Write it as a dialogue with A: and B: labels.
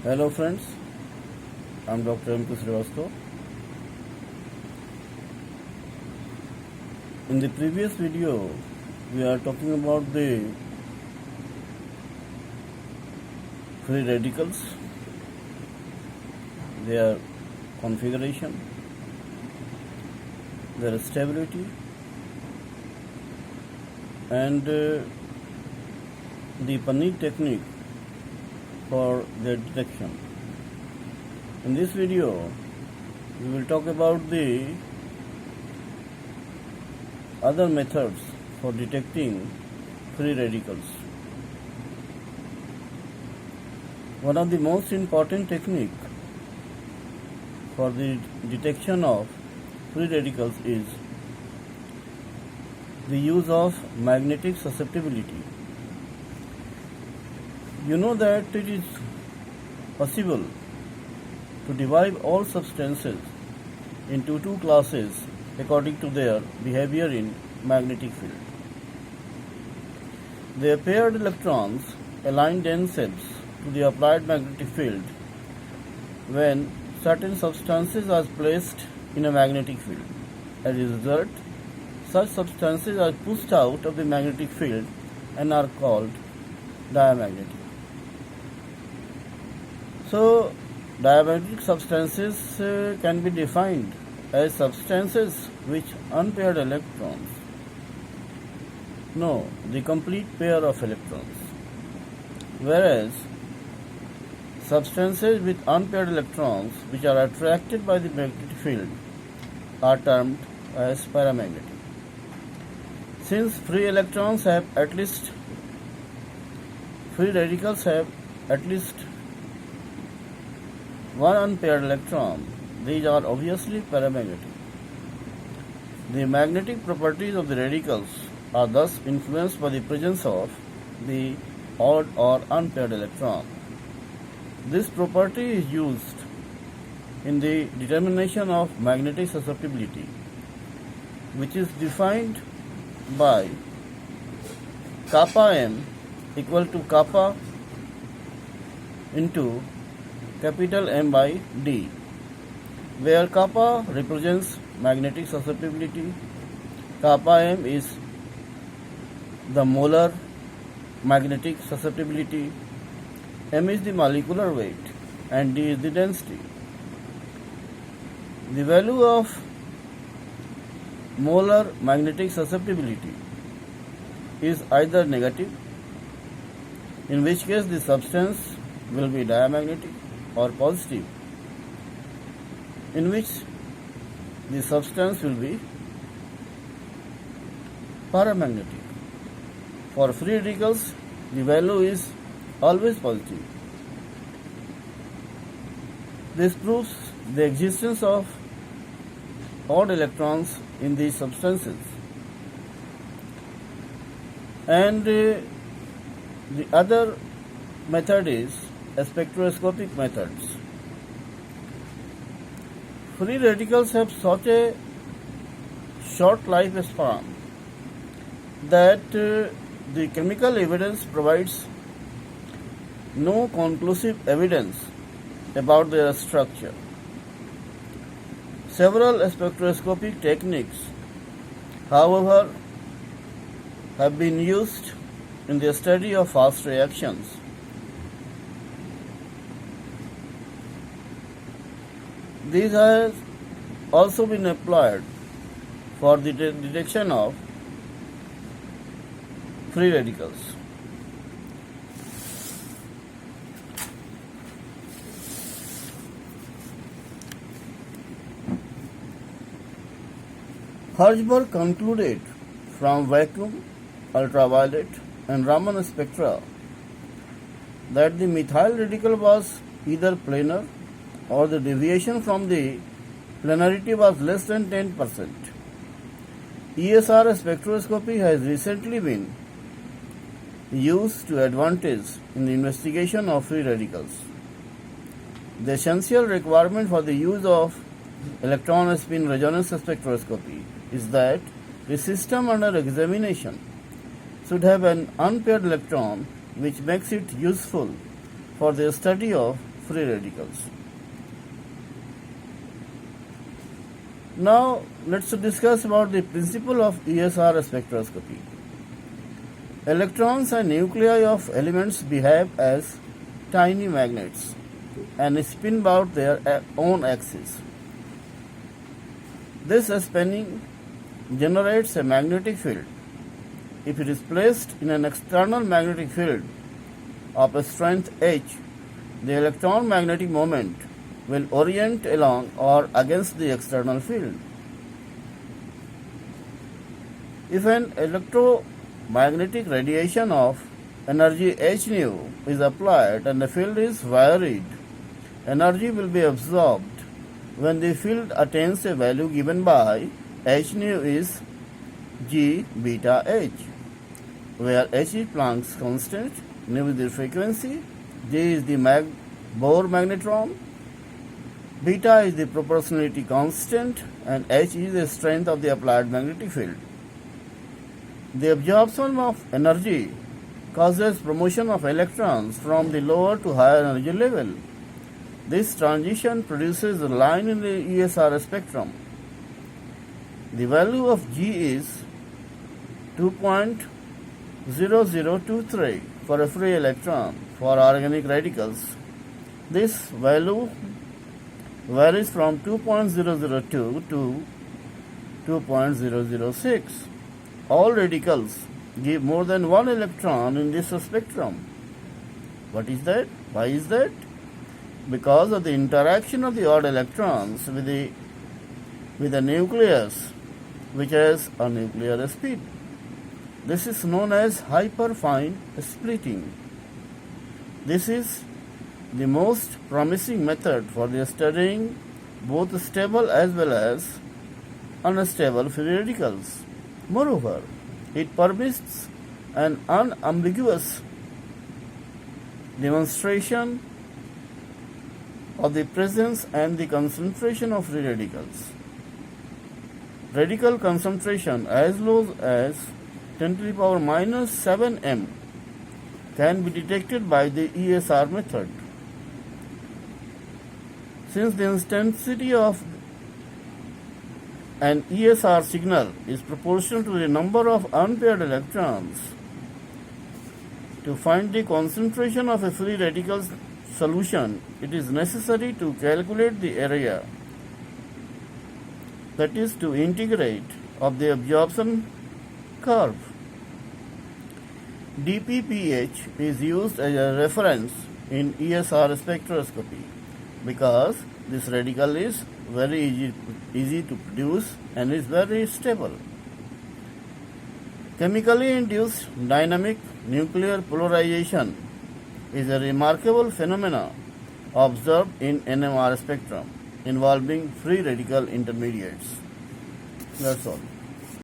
A: Hello friends, I'm Dr. M.K. Srivastava. In the previous video, we are talking about the free radicals, their configuration, their stability, and the Panini technique for their detection. In this video, we will talk about the other methods for detecting free radicals. One of the most important techniques for the detection of free radicals is the use of magnetic susceptibility. You know that it is possible to divide all substances into two classes according to their behavior in magnetic field. Their paired electrons align themselves to the applied magnetic field when certain substances are placed in a magnetic field. As a result, such substances are pushed out of the magnetic field and are called diamagnetic. So, diamagnetic substances can be defined as substances which unpaired electrons know the complete pair of electrons, whereas substances with unpaired electrons which are attracted by the magnetic field are termed as paramagnetic. Since free radicals have at least one unpaired electron, these are obviously paramagnetic. The magnetic properties of the radicals are thus influenced by the presence of the odd or unpaired electron. This property is used in the determination of magnetic susceptibility, which is defined by kappa m equal to kappa into capital M by D, where kappa represents magnetic susceptibility, kappa m is the molar magnetic susceptibility, m is the molecular weight, and D is the density. The value of molar magnetic susceptibility is either negative, in which case the substance will be diamagnetic, or positive, in which the substance will be paramagnetic. For free radicals, the value is always positive. This proves the existence of odd electrons in these substances. And the other method is spectroscopic methods. Free radicals have such a short lifespan that the chemical evidence provides no conclusive evidence about their structure. Several spectroscopic techniques, however, have been used in the study of fast reactions. These have also been applied for the detection of free radicals. Hertzberg concluded from vacuum, ultraviolet, and Raman spectra that the methyl radical was either planar or the deviation from the planarity was less than 10%. ESR spectroscopy has recently been used to advantage in the investigation of free radicals. The essential requirement for the use of electron spin resonance spectroscopy is that the system under examination should have an unpaired electron, which makes it useful for the study of free radicals. Now let's discuss about the principle of ESR spectroscopy. Electrons and nuclei of elements behave as tiny magnets and spin about their own axis. This spinning generates a magnetic field. If it is placed in an external magnetic field of a strength H, the electron magnetic moment will orient along or against the external field. If an electromagnetic radiation of energy h nu is applied and the field is varied, energy will be absorbed when the field attains a value given by h nu is g beta h, where h is Planck's constant, nu is the frequency, g is the Bohr magnetron, beta is the proportionality constant, and h is the strength of the applied magnetic field. The absorption of energy causes promotion of electrons from the lower to higher energy level. This transition produces a line in the ESR spectrum. The value of G is 2.0023 for a free electron. For organic radicals, this value varies from 2.002 to 2.006. All radicals give more than one electron in this spectrum. What is that? Why is that? Because of the interaction of the odd electrons with the nucleus, which has a nuclear speed. This is known as hyperfine splitting. This is the most promising method for the studying both stable as well as unstable free radicals. Moreover, it permits an unambiguous demonstration of the presence and the concentration of free radicals. Radical concentration as low as 10 to the power minus 7 m can be detected by the ESR method. Since the intensity of an ESR signal is proportional to the number of unpaired electrons, to find the concentration of a free radical solution, it is necessary to calculate the area, that is, to integrate of the absorption curve. dPPH is used as a reference in ESR spectroscopy because this radical is very easy to produce and is very stable. Chemically induced dynamic nuclear polarization is a remarkable phenomenon observed in NMR spectrum involving free radical intermediates. That's all.